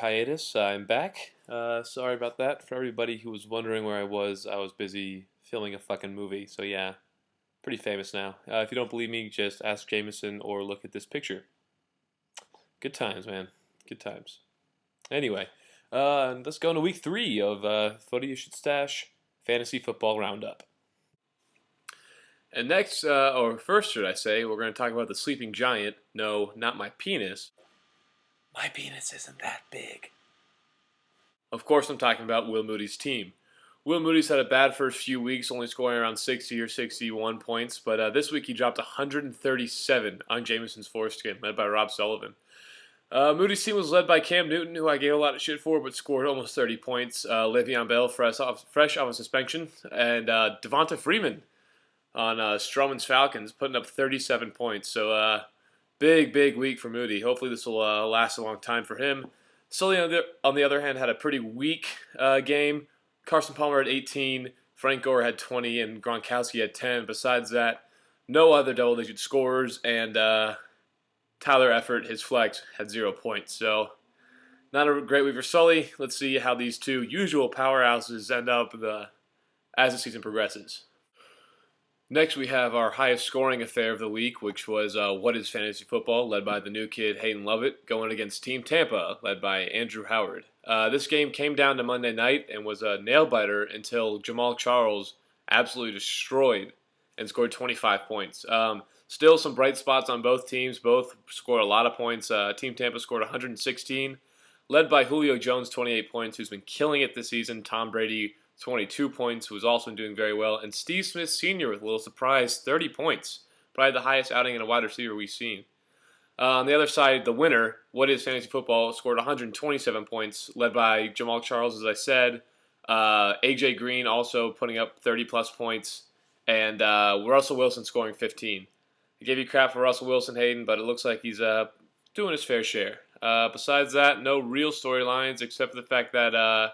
hiatus. I'm back. Sorry about that. For everybody who was wondering where I was busy filming a fucking movie. So yeah, pretty famous now. If you don't believe me, just ask Jameson or look at this picture. Good times, man. Good times. Anyway, let's go into week 3 of Footy You Should Stash Fantasy Football Roundup. And next, or first, should I say, we're going to talk about the sleeping giant. No, not my penis. My penis isn't that big. Of course, I'm talking about Will Moody's team. Will Moody's had a bad first few weeks, only scoring around 60 or 61 points, but this week he dropped 137 on Jameson's foreskin, led by Rob Sullivan. Moody's team was led by Cam Newton, who I gave a lot of shit for, but scored almost 30 points. Le'Veon Bell, fresh off a suspension, and Devonta Freeman on Strowman's Falcons, putting up 37 points. So big week for Moody. Hopefully this will last a long time for him. Sully, on the other hand, had a pretty weak game. Carson Palmer had 18, Frank Gore had 20, and Gronkowski had 10. Besides that, no other double-digit scorers, and Tyler Effort, his flex, had 0 points. So not a great week for Sully. Let's see how these two usual powerhouses end up as the season progresses. Next, we have our highest scoring affair of the week, which was What is Fantasy Football, led by the new kid Hayden Lovett, going against Team Tampa, led by Andrew Howard. This game came down to Monday night and was a nail-biter until Jamal Charles absolutely destroyed and scored 25 points. Still some bright spots on both teams. Both scored a lot of points. Team Tampa scored 116, led by Julio Jones, 28 points, who's been killing it this season. Tom Brady, 22 points, who was also doing very well. And Steve Smith Sr. with a little surprise, 30 points. Probably the highest outing in a wide receiver we've seen. On the other side, the winner, What is Fantasy Football, scored 127 points, led by Jamal Charles, as I said. A.J. Green also putting up 30-plus points. And Russell Wilson scoring 15. I gave you crap for Russell Wilson, Hayden, but it looks like he's doing his fair share. Besides that, no real storylines except for the fact that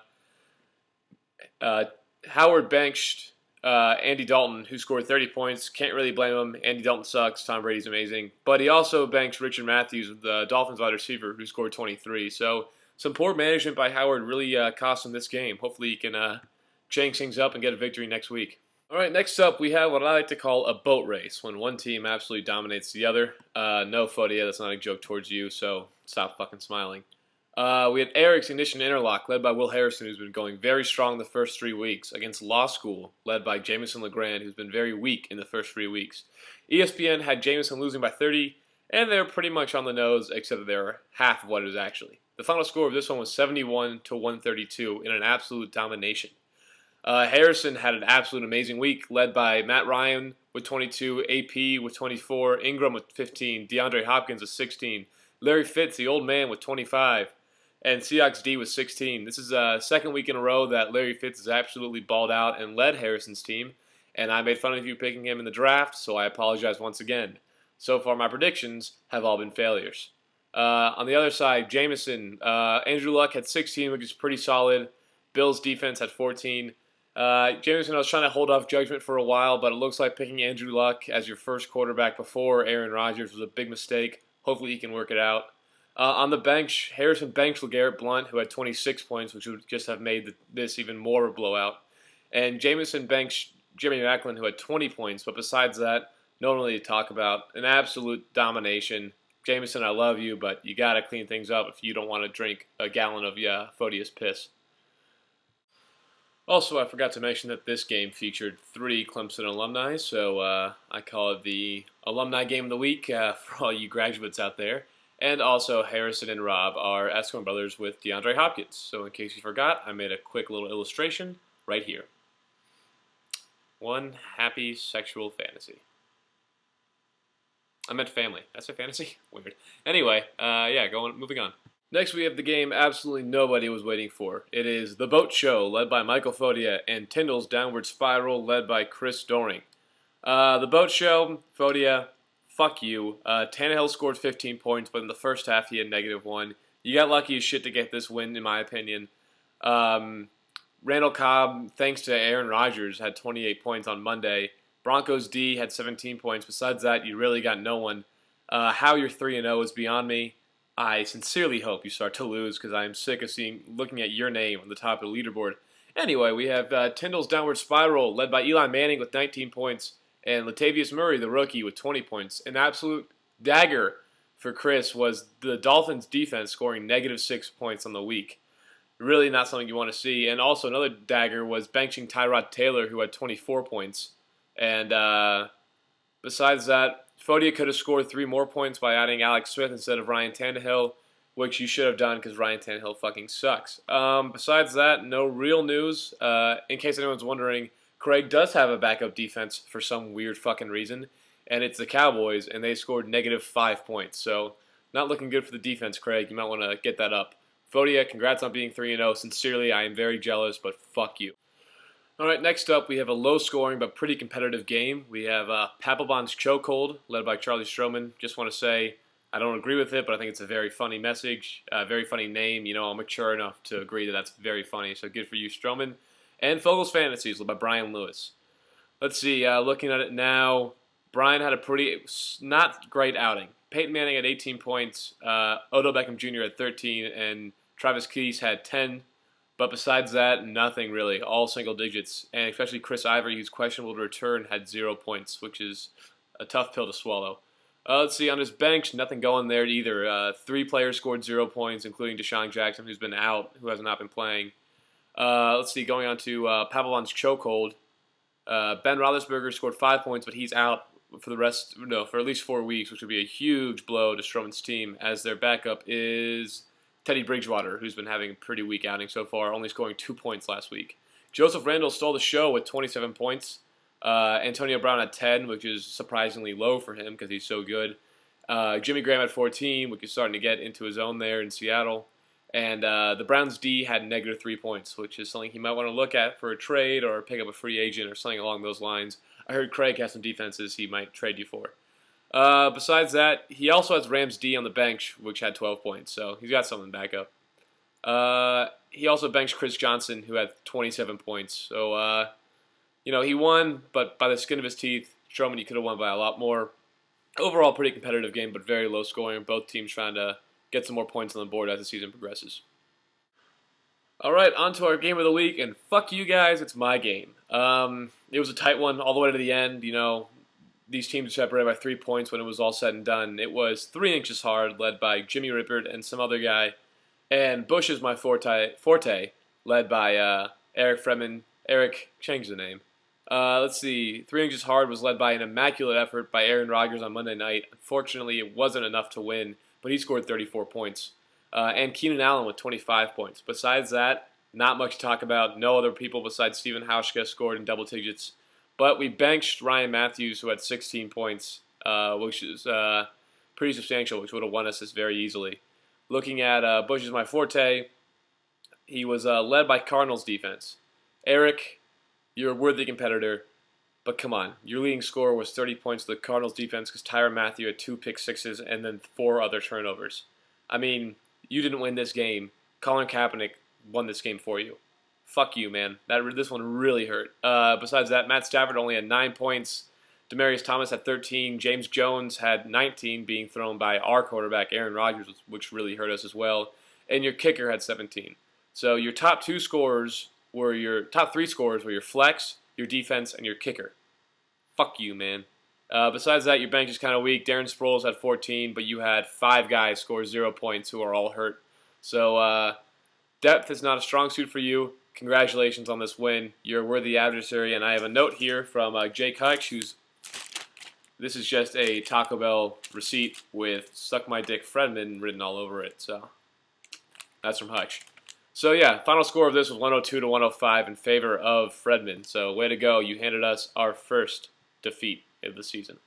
Howard benched Andy Dalton, who scored 30 points. Can't really blame him. Andy Dalton sucks. Tom Brady's amazing. But he also benched Richard Matthews, the Dolphins wide receiver, who scored 23. So some poor management by Howard really cost him this game. Hopefully he can change things up and get a victory next week. All right, next up we have what I like to call a boat race, when one team absolutely dominates the other. No, Fodia, that's not a joke towards you, so stop fucking smiling. We had Eric's Ignition Interlock, led by Will Harrison, who's been going very strong the first 3 weeks, against Law School, led by Jameson LeGrand, who's been very weak in the first 3 weeks. ESPN had Jameson losing by 30, and they're pretty much on the nose, except that they're half of what it is actually. The final score of this one was 71 to 132 in an absolute domination. Harrison had an absolute amazing week, led by Matt Ryan with 22, AP with 24, Ingram with 15, DeAndre Hopkins with 16, Larry Fitz, the old man, with 25, and Seahawks D with 16. This is a second week in a row that Larry Fitz has absolutely balled out and led Harrison's team, and I made fun of you picking him in the draft, so I apologize once again. So far, my predictions have all been failures. On the other side, Jameson, Andrew Luck had 16, which is pretty solid. Bills defense had 14. Jameson, I was trying to hold off judgment for a while, but it looks like picking Andrew Luck as your first quarterback before Aaron Rodgers was a big mistake. Hopefully he can work it out. On the bench, Harrison benched LeGarrette Blount, who had 26 points, which would just have made this even more of a blowout. And Jameson benched Jimmy Macklin, who had 20 points, but besides that, no one really to talk about. An absolute domination. Jameson, I love you, but you got to clean things up if you don't want to drink a gallon of Fodia's piss. Also, I forgot to mention that this game featured 3 Clemson alumni, so I call it the Alumni Game of the Week for all you graduates out there. And also, Harrison and Rob are Eskimo brothers with DeAndre Hopkins. So in case you forgot, I made a quick little illustration right here. One happy sexual fantasy. I meant family. That's a fantasy? Weird. Anyway, moving on. Next, we have the game absolutely nobody was waiting for. It is The Boat Show, led by Michael Fodia, and Tyndall's Downward Spiral, led by Chris Doring. The Boat Show, Fodia, fuck you. Tannehill scored 15 points, but in the first half he had -1. You got lucky as shit to get this win, in my opinion. Randall Cobb, thanks to Aaron Rodgers, had 28 points on Monday. Broncos D had 17 points. Besides that, you really got no one. How you're 3-0 is beyond me. I sincerely hope you start to lose because I am sick of looking at your name on the top of the leaderboard. Anyway, we have Tyndall's downward spiral led by Eli Manning with 19 points and Latavius Murray, the rookie, with 20 points. An absolute dagger for Chris was the Dolphins' defense scoring -6 points on the week. Really not something you want to see. And also another dagger was benching Tyrod Taylor, who had 24 points. And besides that, Fodia could have scored 3 more points by adding Alex Smith instead of Ryan Tannehill, which you should have done because Ryan Tannehill fucking sucks. Besides that, no real news. In case anyone's wondering, Craig does have a backup defense for some weird fucking reason, and it's the Cowboys, and they scored -5 points. So not looking good for the defense, Craig. You might want to get that up. Fodia, congrats on being 3-0. Sincerely, I am very jealous, but fuck you. All right, next up, we have a low-scoring but pretty competitive game. We have Papelbon's Chokehold, led by Charlie Stroman. Just want to say I don't agree with it, but I think it's a very funny message, a very funny name. You know, I'm mature enough to agree that that's very funny, so good for you, Stroman. And Fogel's Fantasies, led by Brian Lewis. Let's see, looking at it now, Brian had a pretty not great outing. Peyton Manning had 18 points, Odell Beckham Jr. had 13, and Travis Kelce had 10. But besides that, nothing really, all single digits. And especially Chris Ivory, who's questionable to return, had 0 points, which is a tough pill to swallow. Let's see, on his bench, nothing going there either. 3 players scored 0 points, including Deshaun Jackson, who's been out, who has not been playing. Let's see, going on to Papelbon's Chokehold. Ben Roethlisberger scored 5 points, but he's out for for at least 4 weeks, which would be a huge blow to Stroman's team, as their backup is Teddy Bridgewater, who's been having a pretty weak outing so far, only scoring 2 points last week. Joseph Randle stole the show with 27 points. Antonio Brown had 10, which is surprisingly low for him because he's so good. Jimmy Graham had 14, which is starting to get into his own there in Seattle. And the Browns' D had -3 points, which is something he might want to look at for a trade or pick up a free agent or something along those lines. I heard Craig has some defenses he might trade you for. Besides that, he also has Rams D on the bench, which had 12 points, so he's got something back up. He also benched Chris Johnson, who had 27 points. So, he won, but by the skin of his teeth. Stroman, he could have won by a lot more. Overall, pretty competitive game, but very low scoring. Both teams trying to get some more points on the board as the season progresses. All right, on to our game of the week, and fuck you guys, it's my game. It was a tight one all the way to the end. These teams were separated by 3 points when it was all said and done. It was 3 inches hard, led by Jimmy Rippert and some other guy. And Bush is my forte led by Eric Freeman. Eric, change the name. Let's see. 3 inches hard was led by an immaculate effort by Aaron Rodgers on Monday night. Unfortunately, it wasn't enough to win, but he scored 34 points. And Keenan Allen with 25 points. Besides that, not much to talk about. No other people besides Stephen Hauschka scored in double digits. But we benched Ryan Matthews, who had 16 points, which is pretty substantial, which would have won us this very easily. Looking at Bush is my forte, he was led by Cardinals defense. Eric, you're a worthy competitor, but come on. Your leading scorer was 30 points to the Cardinals defense because Tyrann Mathieu had 2 pick sixes and then 4 other turnovers. I mean, you didn't win this game. Colin Kaepernick won this game for you. Fuck you, man. This one really hurt. Besides that, Matt Stafford only had 9 points. Demaryius Thomas had 13. James Jones had 19, being thrown by our quarterback, Aaron Rodgers, which really hurt us as well. And your kicker had 17. So your top 3 scorers were your flex, your defense, and your kicker. Fuck you, man. Besides that, your bench is kind of weak. Darren Sproles had 14, but you had 5 guys score 0 points who are all hurt. So depth is not a strong suit for you. Congratulations on this win. You're a worthy adversary, and I have a note here from Jake Hutch, this is just a Taco Bell receipt with "Suck My Dick Fredman" written all over it. So that's from Hutch. So yeah, final score of this was 102 to 105 in favor of Fredman. So way to go. You handed us our first defeat of the season.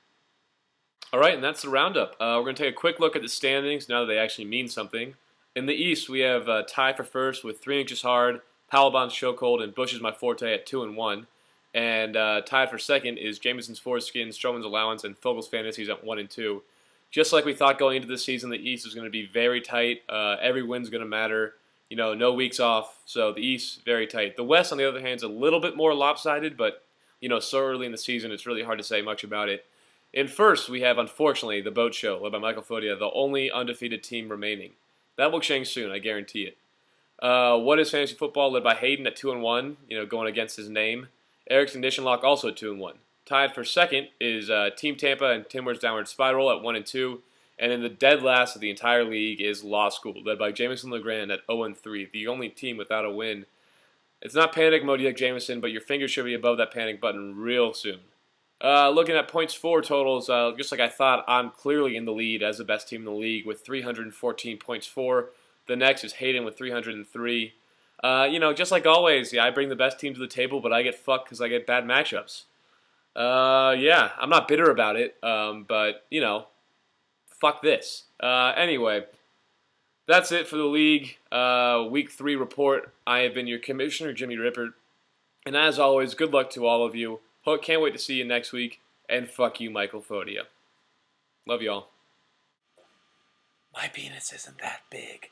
All right, and that's the roundup. We're going to take a quick look at the standings now that they actually mean something. In the East, we have tie for first with 3 inches hard, Papelbon's Chokehold, and Bush is my forte at 2-1. And tied for second is Jameson's Foreskin, Stroman's Allowance, and Fogel's Fantasies at 1-2. Just like we thought going into this season, the East is going to be very tight. Every win's going to matter. No weeks off. So the East, very tight. The West, on the other hand, is a little bit more lopsided, but so early in the season, it's really hard to say much about it. In first, we have, unfortunately, the Boat Show, led by Michael Fodia, the only undefeated team remaining. That will change soon, I guarantee it. What is fantasy football, led by Hayden at 2-1, going against his name. Eric's Condition Lock also at 2-1. Tied for second is Team Tampa and Timward's Downward Spiral at 1-2. And in the dead last of the entire league is Law School, led by Jameson LeGrand at 0-3, the only team without a win. It's not panic mode yet, Jameson, but your fingers should be above that panic button real soon. Looking at points for totals, just like I thought, I'm clearly in the lead as the best team in the league with 314 points for. The next is Hayden with 303. Just like always, I bring the best team to the table, but I get fucked because I get bad matchups. I'm not bitter about it, but, fuck this. Anyway, that's it for the league. Week 3 report. I have been your commissioner, Jimmy Rippert. And as always, good luck to all of you. Can't wait to see you next week. And fuck you, Michael Fodia. Love y'all. My penis isn't that big.